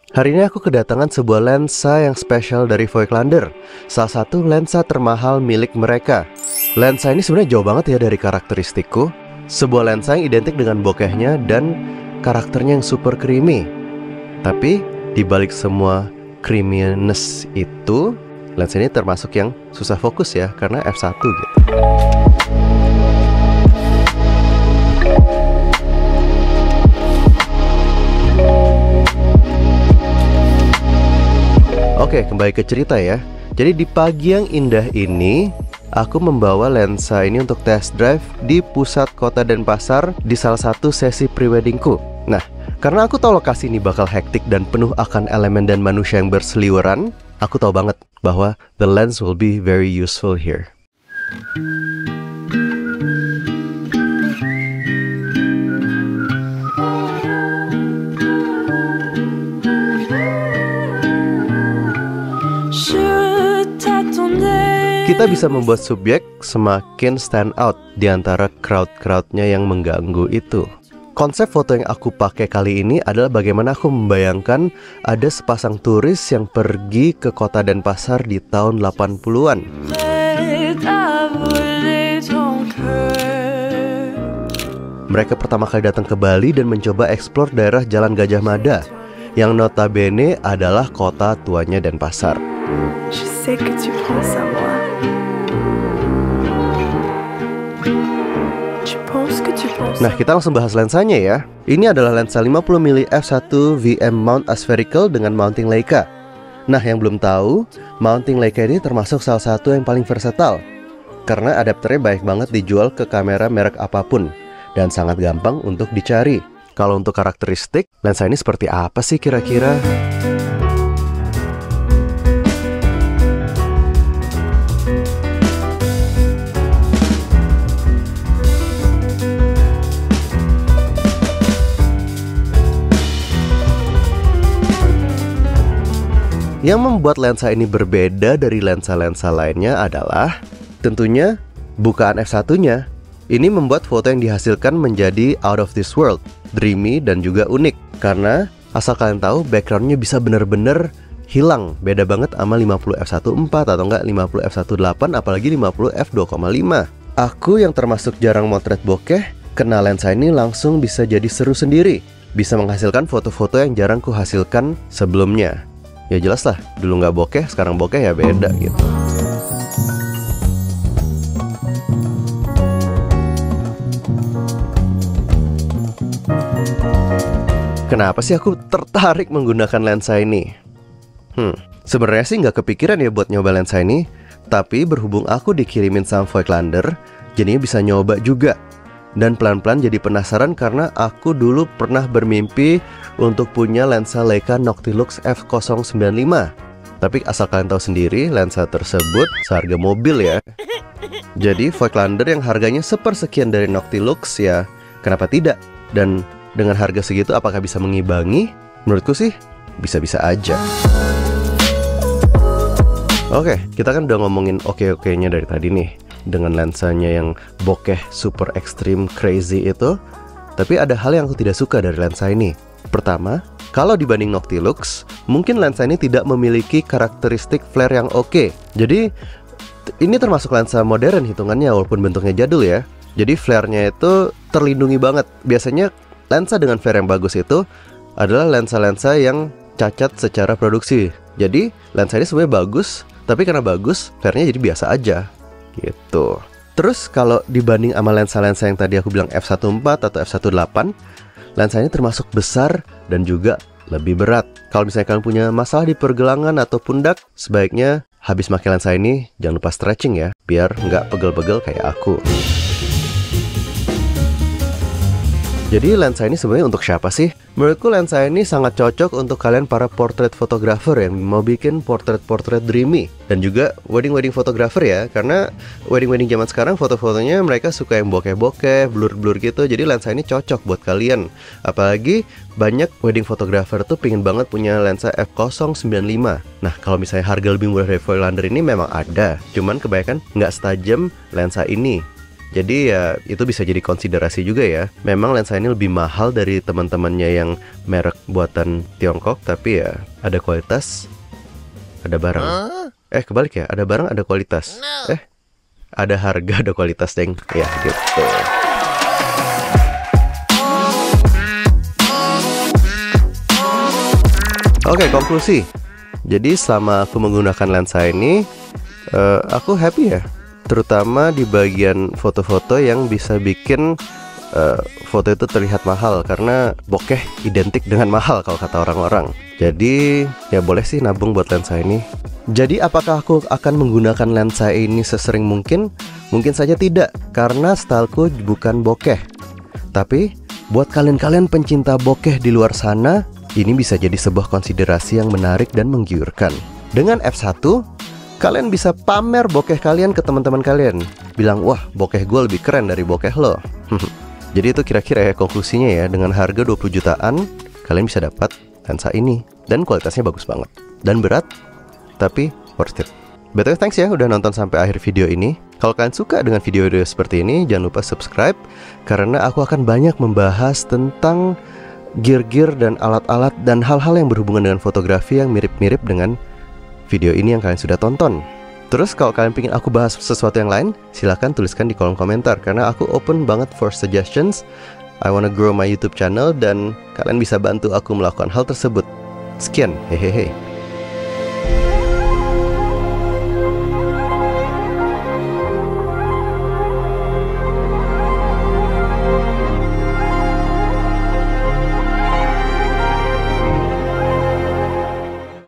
Hari ini aku kedatangan sebuah lensa yang spesial dari Voigtlander, salah satu lensa termahal milik mereka. Lensa ini sebenarnya jauh banget ya dari karakteristikku. Sebuah lensa yang identik dengan bokehnya dan karakternya yang super creamy. Tapi dibalik semua creaminess itu, lensa ini termasuk yang susah fokus ya, karena f1 gitu. Oke, kembali ke cerita ya. Jadi di pagi yang indah ini, aku membawa lensa ini untuk test drive di pusat kota Denpasar di salah satu sesi preweddingku. Nah, karena aku tahu lokasi ini bakal hektik dan penuh akan elemen dan manusia yang berseliweran, aku tahu banget bahwa the lens will be very useful here. Kita bisa membuat subjek semakin stand out di antara crowd-crowdnya yang mengganggu itu. Konsep foto yang aku pakai kali ini adalah bagaimana aku membayangkan ada sepasang turis yang pergi ke kota Denpasar di tahun 80-an. Mereka pertama kali datang ke Bali dan mencoba eksplor daerah Jalan Gajah Mada, yang notabene adalah kota tuanya Denpasar. Nah, kita langsung bahas lensanya ya. Ini adalah lensa 50mm f1 VM mount aspherical dengan mounting Leica. Nah, yang belum tahu, mounting Leica ini termasuk salah satu yang paling versatile, karena adapternya baik banget dijual ke kamera merek apapun dan sangat gampang untuk dicari. Kalau untuk karakteristik, lensa ini seperti apa sih kira-kira? Yang membuat lensa ini berbeda dari lensa-lensa lainnya adalah tentunya bukaan f1-nya. Ini membuat foto yang dihasilkan menjadi out of this world, dreamy dan juga unik. Karena asal kalian tahu, backgroundnya bisa bener-bener hilang. Beda banget sama 50 f1.4 atau enggak 50 f1.8, apalagi 50 f2.5. Aku yang termasuk jarang motret bokeh, kena lensa ini langsung bisa jadi seru sendiri. Bisa menghasilkan foto-foto yang jarang kuhasilkan sebelumnya. Ya jelas lah, dulu nggak bokeh, sekarang bokeh ya beda gitu. Kenapa sih aku tertarik menggunakan lensa ini? Sebenarnya sih nggak kepikiran ya buat nyoba lensa ini, tapi berhubung aku dikirimin sama Voigtlander, jadinya bisa nyoba juga. Dan pelan-pelan jadi penasaran karena aku dulu pernah bermimpi untuk punya lensa Leica Noctilux f095. Tapi asal kalian tahu sendiri, lensa tersebut seharga mobil ya. Jadi Voigtlander yang harganya sepersekian dari Noctilux, ya kenapa tidak? Dan dengan harga segitu apakah bisa mengimbangi? Menurutku sih bisa-bisa aja. Oke, kita kan udah ngomongin oke-okenya dari tadi nih, dengan lensanya yang bokeh super ekstrim crazy itu. Tapi ada hal yang aku tidak suka dari lensa ini. Pertama, kalau dibanding Noctilux, mungkin lensa ini tidak memiliki karakteristik flare yang oke. Jadi ini termasuk lensa modern hitungannya walaupun bentuknya jadul ya. Jadi flare-nya itu terlindungi banget. Biasanya lensa dengan flare yang bagus itu adalah lensa-lensa yang cacat secara produksi. Jadi lensa ini sebenarnya bagus, tapi karena bagus, flare-nya jadi biasa aja gitu. Terus kalau dibanding sama lensa-lensa yang tadi aku bilang f1.4 atau f1.8, lensa ini termasuk besar dan juga lebih berat. Kalau misalnya kalian punya masalah di pergelangan atau pundak, sebaiknya habis pakai lensa ini jangan lupa stretching ya, biar nggak pegel-pegel kayak aku. Jadi lensa ini sebenarnya untuk siapa sih? Menurutku lensa ini sangat cocok untuk kalian para portrait photographer yang mau bikin portrait-portrait dreamy. Dan juga wedding-wedding photographer ya. Karena wedding-wedding zaman sekarang foto-fotonya mereka suka yang bokeh-bokeh, blur-blur gitu. Jadi lensa ini cocok buat kalian. Apalagi banyak wedding photographer tuh pengen banget punya lensa f095. Nah kalau misalnya harga lebih murah dari Voigtlander ini memang ada, cuman kebanyakan nggak setajam lensa ini. Jadi ya itu bisa jadi konsiderasi juga ya. Memang lensa ini lebih mahal dari teman-temannya yang merek buatan Tiongkok, tapi ya ada kualitas, ada barang. Kebalik ya, ada barang, ada kualitas. Ada harga, ada kualitas, deng. Ya gitu. Oke, konklusi. Jadi selama aku menggunakan lensa ini, aku happy ya. Terutama di bagian foto-foto yang bisa bikin foto itu terlihat mahal. Karena bokeh identik dengan mahal kalau kata orang-orang. Jadi ya boleh sih nabung buat lensa ini. Jadi apakah aku akan menggunakan lensa ini sesering mungkin? Mungkin saja tidak, karena styleku bukan bokeh. Tapi buat kalian-kalian pencinta bokeh di luar sana, ini bisa jadi sebuah konsiderasi yang menarik dan menggiurkan. Dengan F1, kalian bisa pamer bokeh kalian ke teman-teman kalian. Bilang, wah bokeh gue lebih keren dari bokeh lo. Jadi itu kira-kira ya konklusinya ya. Dengan harga 20 jutaan, kalian bisa dapat lensa ini. Dan kualitasnya bagus banget. Dan berat, tapi worth it. BTW thanks ya udah nonton sampai akhir video ini. Kalau kalian suka dengan video-video seperti ini, jangan lupa subscribe. Karena aku akan banyak membahas tentang gear-gear dan alat-alat dan hal-hal yang berhubungan dengan fotografi yang mirip-mirip dengan video ini yang kalian sudah tonton. Terus kalau kalian ingin aku bahas sesuatu yang lain, silahkan tuliskan di kolom komentar. Karena aku open banget for suggestions. I wanna grow my YouTube channel dan kalian bisa bantu aku melakukan hal tersebut. Sekian, hehehe.